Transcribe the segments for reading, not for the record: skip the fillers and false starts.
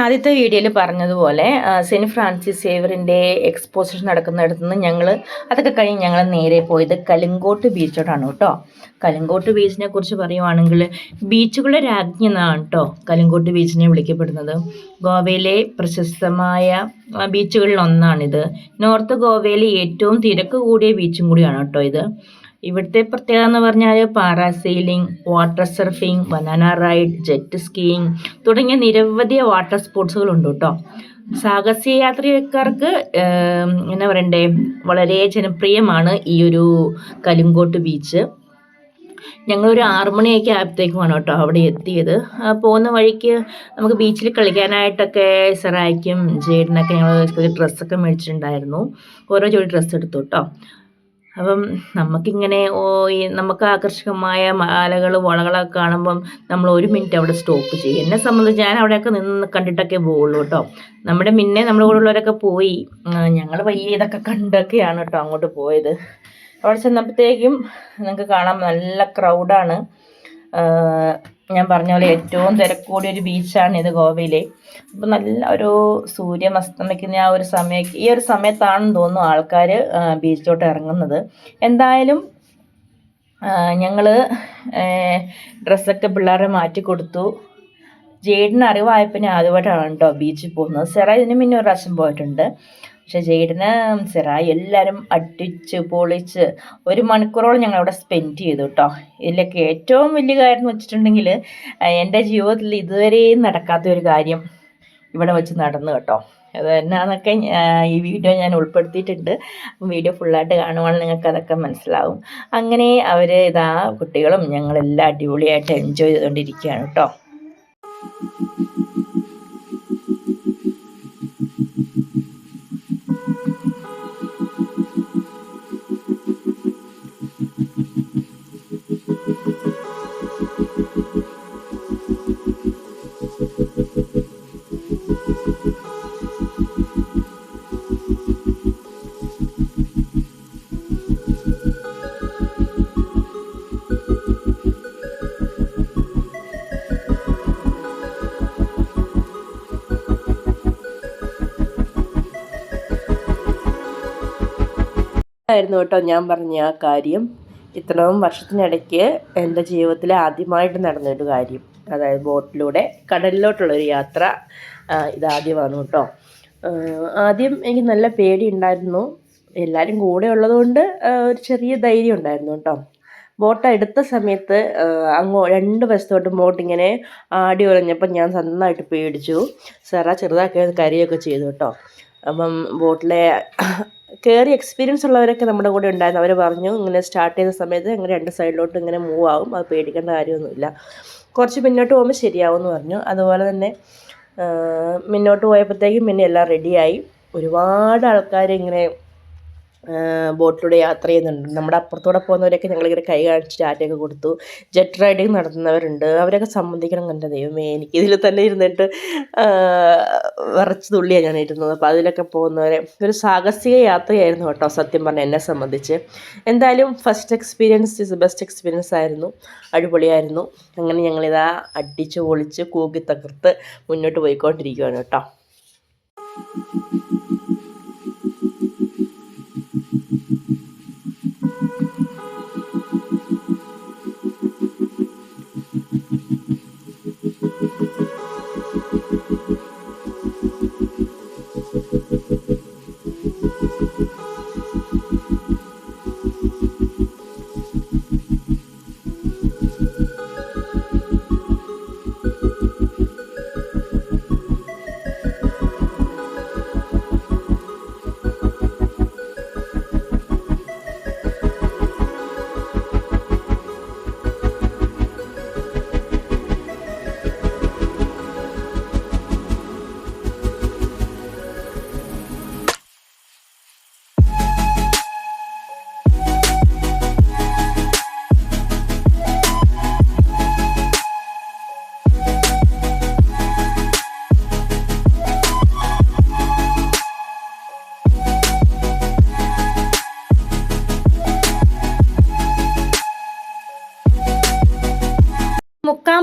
ആദ്യത്തെ വീഡിയോയിൽ പറഞ്ഞതുപോലെ സെൻറ്റ് ഫ്രാൻസിസ് സേവറിൻ്റെ എക്സ്പോസിഷൻ നടക്കുന്നിടത്ത് നിന്ന് ഞങ്ങൾ അതൊക്കെ കഴിഞ്ഞ് ഞങ്ങൾ നേരെ പോയത് കലിങ്കോട്ട് ബീച്ചോട്ടാണ് കേട്ടോ. കലിങ്കോട്ട് ബീച്ചിനെ കുറിച്ച് പറയുവാണെങ്കിൽ ബീച്ചുകളുടെ രാജ്ഞി എന്നാണ് കേട്ടോ കലിങ്കോട്ട് ബീച്ചിനെ വിളിക്കപ്പെടുന്നത്. ഗോവയിലെ പ്രശസ്തമായ ബീച്ചുകളിൽ ഒന്നാണിത്. നോർത്ത് ഗോവയിലെ ഏറ്റവും തിരക്ക് കൂടിയ ബീച്ചും കൂടിയാണ് കേട്ടോ ഇത്. ഇവിടുത്തെ പ്രത്യേകത എന്ന് പറഞ്ഞാൽ parasailing, water surfing, banana ride, jet skiing തുടങ്ങിയ നിരവധി വാട്ടർ സ്പോർട്സുകളുണ്ട് കേട്ടോ. സാഹസിക യാത്രക്കാർക്ക് എന്നാ പറയണ്ടേ, വളരെ ജനപ്രിയമാണ് ഈ ഒരു കലിങ്കോട്ട് ബീച്ച്. ഞങ്ങളൊരു 6 മണിയൊക്കെ ആയപ്പോഴത്തേക്കുമാണ് കേട്ടോ അവിടെ എത്തിയത്. പോകുന്ന വഴിക്ക് നമുക്ക് ബീച്ചിൽ കളിക്കാനായിട്ടൊക്കെ സെറായ്ക്കും ജേഡിനൊക്കെ ഞങ്ങൾ ഡ്രസ്സൊക്കെ മേടിച്ചിട്ടുണ്ടായിരുന്നു. ഓരോ ജോഡി ഡ്രസ്സ് എടുത്തു കേട്ടോ. അപ്പം നമുക്കിങ്ങനെ നമുക്ക് ആകർഷകമായ മാലകൾ വളകളൊക്കെ കാണുമ്പം നമ്മൾ 1 മിനിറ്റ് അവിടെ സ്റ്റോപ്പ് ചെയ്യും. എന്നെ സംബന്ധിച്ച് ഞാൻ അവിടെയൊക്കെ നിന്ന് കണ്ടിട്ടൊക്കെ പോവുള്ളൂ കേട്ടോ. നമ്മുടെ നമ്മുടെ കൂടെ ഉള്ളവരൊക്കെ പോയി, ഞങ്ങൾ വലിയ ഇതൊക്കെ കണ്ടൊക്കെയാണ് കേട്ടോ അങ്ങോട്ട് പോയത്. അവിടെ ചെന്നപ്പോഴത്തേക്കും നിങ്ങൾക്ക് കാണാം നല്ല ക്രൗഡാണ്. ഞാൻ പറഞ്ഞ പോലെ ഏറ്റവും തിരക്കൂടിയ ഒരു ബീച്ചാണ് ഇത് ഗോവയിലെ. അപ്പം നല്ല ഒരു സൂര്യൻ അസ്തമിക്കുന്ന ഈ ഒരു സമയത്താണെന്ന് തോന്നുന്നു ആൾക്കാർ ബീച്ചിലോട്ട് ഇറങ്ങുന്നത്. എന്തായാലും ഞങ്ങൾ ഡ്രസ്സൊക്കെ പിള്ളേരെ മാറ്റി കൊടുത്തു. ജെയ്ഡിന് അറിവായപ്പിന്നെ ആദ്യമായിട്ടാണ് കേട്ടോ ബീച്ചിൽ പോകുന്നത്. സെറ ഇതിന് മുന്നേ ഒരു പ്രാവശ്യം പോയിട്ടുണ്ട്. പക്ഷെ ജെയ്ഡിന് സെറായി എല്ലാവരും അടിച്ച് പൊളിച്ച് 1 മണിക്കൂറോളം ഞങ്ങൾ അവിടെ സ്പെൻഡ് ചെയ്തു കേട്ടോ. ഇതിലൊക്കെ ഏറ്റവും വലിയ കാര്യം എന്ന് വെച്ചിട്ടുണ്ടെങ്കിൽ എൻ്റെ ജീവിതത്തിൽ ഇതുവരെയും നടക്കാത്ത ഒരു കാര്യം ഇവിടെ വെച്ച് നടന്നു കേട്ടോ. അത് എന്നാന്നൊക്കെ ഈ വീഡിയോ ഞാൻ ഉൾപ്പെടുത്തിയിട്ടുണ്ട്. അപ്പം വീഡിയോ ഫുള്ളായിട്ട് കാണുവാണെങ്കിൽ നിങ്ങൾക്ക് അതൊക്കെ മനസ്സിലാവും. അങ്ങനെ അവർ കുട്ടികളും ഞങ്ങളെല്ലാം അടിപൊളിയായിട്ട് എൻജോയ് ചെയ്തുകൊണ്ടിരിക്കുകയാണ് കേട്ടോ. ആയിരുന്നു കേട്ടോ ഞാൻ പറഞ്ഞ ആ കാര്യം. ഇത്രയും വർഷത്തിനിടയ്ക്ക് എൻ്റെ ജീവിതത്തിൽ ആദ്യമായിട്ട് നടന്നൊരു കാര്യം, അതായത് ബോട്ടിലൂടെ കടലിലോട്ടുള്ളൊരു യാത്ര ഇതാദ്യമാണ് കേട്ടോ. ആദ്യം എനിക്ക് നല്ല പേടി ഉണ്ടായിരുന്നു. എല്ലാവരും കൂടെ ഉള്ളതുകൊണ്ട് ഒരു ചെറിയ ധൈര്യം ഉണ്ടായിരുന്നു കേട്ടോ. ബോട്ട് എടുത്ത സമയത്ത് 2 വശത്തോട്ടും ബോട്ട് ഇങ്ങനെ ആടി ഉലഞ്ഞപ്പോൾ ഞാൻ നന്നായിട്ട് പേടിച്ചു. സെറ ചെറുതാക്കി കരയൊക്കെ ചെയ്തു കേട്ടോ. അപ്പം ബോട്ടിലെ കയറി എക്സ്പീരിയൻസ് ഉള്ളവരൊക്കെ നമ്മുടെ കൂടെ ഉണ്ടായിരുന്നു. അവർ പറഞ്ഞു ഇങ്ങനെ സ്റ്റാർട്ട് ചെയ്ത സമയത്ത് ഇങ്ങനെ 2 സൈഡിലോട്ട് ഇങ്ങനെ മൂവ് ആവും, അത് പേടിക്കേണ്ട കാര്യമൊന്നുമില്ല, കുറച്ച് മുന്നോട്ട് പോകുമ്പോൾ ശരിയാവുമെന്ന് പറഞ്ഞു. അതുപോലെ തന്നെ മുന്നോട്ട് പോയപ്പോഴത്തേക്കും പിന്നെ എല്ലാം റെഡിയായി. ഒരുപാട് ആൾക്കാർ ഇങ്ങനെ ബോട്ടിലൂടെ യാത്ര ചെയ്യുന്നുണ്ട്. നമ്മുടെ അപ്പുറത്തൂടെ പോകുന്നവരൊക്കെ ഞങ്ങളിങ്ങനെ കൈ കാണിച്ച് ടാറ്റയൊക്കെ കൊടുത്തു. ജെറ്റ് റൈഡിങ് നടത്തുന്നവരുണ്ട്, അവരൊക്കെ സംബന്ധിക്കണം. കണ്ട ദൈവമേ, എനിക്കിതിൽ തന്നെ ഇരുന്നിട്ട് വിറച്ച് തുള്ളിയാണ് ഞാൻ ഇരുന്നത്. അപ്പോൾ അതിലൊക്കെ പോകുന്നവരെ ഒരു സാഹസിക യാത്രയായിരുന്നു കേട്ടോ സത്യം പറഞ്ഞാൽ എന്നെ സംബന്ധിച്ച്. എന്തായാലും first experience is best experience ആയിരുന്നു, അടിപൊളിയായിരുന്നു. അങ്ങനെ ഞങ്ങളിതാ അടിച്ച് പൊളിച്ച് കൂക്കി തകർത്ത് മുന്നോട്ട് പോയിക്കൊണ്ടിരിക്കുകയാണ് കേട്ടോ.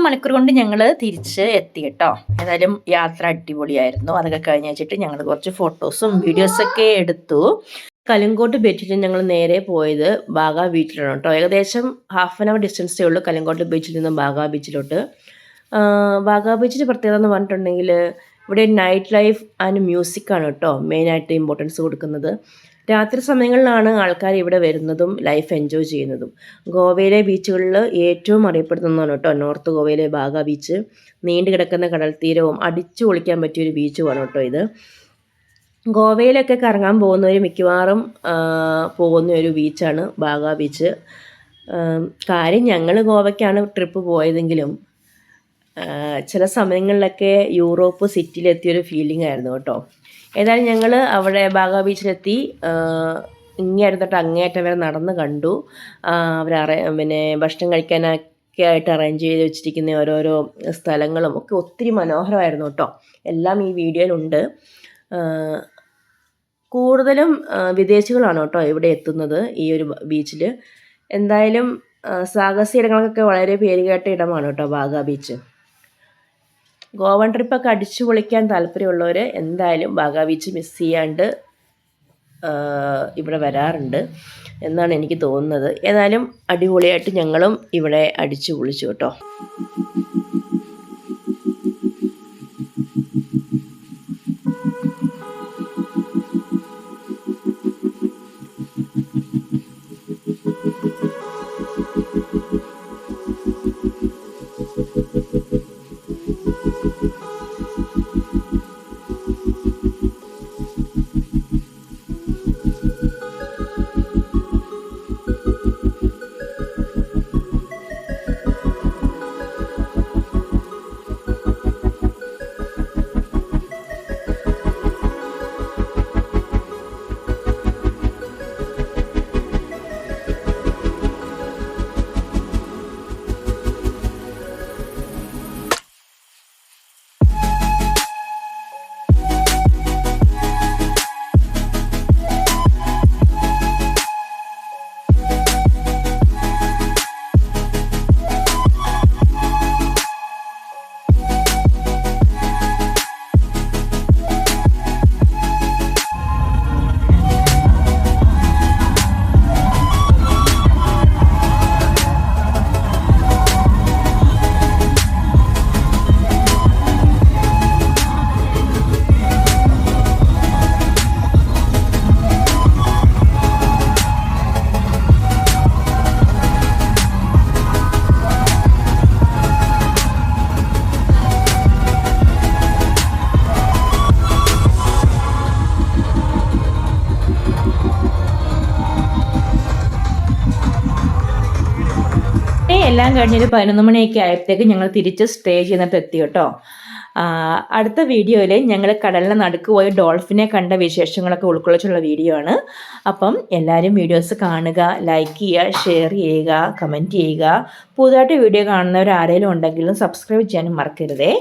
മണിക്കൂർ കൊണ്ട് ഞങ്ങൾ തിരിച്ച് എത്തി കേട്ടോ. ഏതായാലും യാത്ര അടിപൊളിയായിരുന്നു. അതൊക്കെ കഴിഞ്ഞ് വെച്ചിട്ട് ഞങ്ങൾ കുറച്ച് ഫോട്ടോസും വീഡിയോസൊക്കെ എടുത്തു. കലിങ്കോട്ട് ബീച്ചിൽ ഞങ്ങൾ നേരെ പോയത് ബാഗ ബീച്ചിലാണ് കേട്ടോ. ഏകദേശം ½ ഡിസ്റ്റൻസേ ഉള്ളൂ കലിങ്കോട്ട് ബീച്ചിൽ നിന്നും ബാഗ ബീച്ചിലോട്ട്. ബാഗ ബീച്ചിൻ്റെ പ്രത്യേകത എന്ന് പറഞ്ഞിട്ടുണ്ടെങ്കിൽ ഇവിടെ നൈറ്റ് ലൈഫ് ആൻഡ് മ്യൂസിക്കാണ് കേട്ടോ മെയിനായിട്ട് ഇമ്പോർട്ടൻസ് കൊടുക്കുന്നത്. രാത്രി സമയങ്ങളിലാണ് ആൾക്കാർ ഇവിടെ വരുന്നതും ലൈഫ് എൻജോയ് ചെയ്യുന്നതും. ഗോവയിലെ ബീച്ചുകളിൽ ഏറ്റവും അറിയപ്പെടുന്നതാണ് കേട്ടോ നോർത്ത് ഗോവയിലെ ബാഗ ബീച്ച്. നീണ്ടു കിടക്കുന്ന കടൽ തീരവും അടിച്ചു പൊളിക്കാൻ പറ്റിയൊരു ബീച്ചുമാണ് കേട്ടോ ഇത്. ഗോവയിലൊക്കെ കറങ്ങാൻ പോകുന്നവർ മിക്കവാറും പോകുന്ന ഒരു ബീച്ചാണ് ബാഗ ബീച്ച്. കാര്യം ഞങ്ങൾ ഗോവയ്ക്കാണ് ട്രിപ്പ് പോയതെങ്കിലും ചില സമയങ്ങളിലൊക്കെ യൂറോപ്പ് സിറ്റിയിലെത്തിയൊരു ഫീലിംഗ് ആയിരുന്നു കേട്ടോ. ഏതായാലും ഞങ്ങൾ അവിടെ ബാഗ ബീച്ചിലെത്തി. ഇങ്ങേയറ്റം തൊട്ട് അങ്ങേയറ്റം വരെ നടന്ന് കണ്ടു. അവർ പിന്നെ ഭക്ഷണം കഴിക്കാനൊക്കെ ആയിട്ട് അറേഞ്ച് ചെയ്ത് വെച്ചിരിക്കുന്ന ഓരോരോ സ്ഥലങ്ങളും ഒക്കെ ഒത്തിരി മനോഹരമായിരുന്നു കേട്ടോ. എല്ലാം ഈ വീഡിയോയിലുണ്ട്. കൂടുതലും വിദേശികളാണ് കേട്ടോ ഇവിടെ എത്തുന്നത് ഈ ഒരു ബീച്ചിൽ. എന്തായാലും സാഹസിക ഇടങ്ങൾക്കൊക്കെ വളരെ പേരുകേട്ട ഇടമാണ് കേട്ടോ ബാഗ ബീച്ച്. ഗോവൻ ട്രിപ്പൊക്കെ അടിച്ചു പൊളിക്കാൻ താല്പര്യമുള്ളവർ എന്തായാലും ബാഗ ബീച്ച് മിസ് ചെയ്യാണ്ട് ഇവിടെ വരാറുണ്ട് എന്നാണ് എനിക്ക് തോന്നുന്നത്. ഏതായാലും അടിപൊളിയായിട്ട് ഞങ്ങളും ഇവിടെ അടിച്ചു പൊളിച്ചു കേട്ടോ. എല്ലാം കഴിഞ്ഞൊരു 11 മണിയൊക്കെ ആയപ്പോഴത്തേക്ക് ഞങ്ങൾ തിരിച്ച് സ്റ്റേ ചെയ്യുന്നിടത്ത് എത്തി കേട്ടോ. അടുത്ത വീഡിയോയിൽ ഞങ്ങൾ കടലിന് നടുക്ക് പോയി ഡോൾഫിനെ കണ്ട വിശേഷങ്ങളൊക്കെ ഉൾക്കൊള്ളിച്ചുള്ള വീഡിയോ ആണ്. അപ്പം എല്ലാവരും വീഡിയോസ് കാണുക, ലൈക്ക് ചെയ്യുക, ഷെയർ ചെയ്യുക, കമൻറ്റ് ചെയ്യുക. പുതുതായിട്ട് വീഡിയോ കാണുന്നവർ ആരെങ്കിലും ഉണ്ടെങ്കിലും സബ്സ്ക്രൈബ് ചെയ്യാനും മറക്കരുതേ.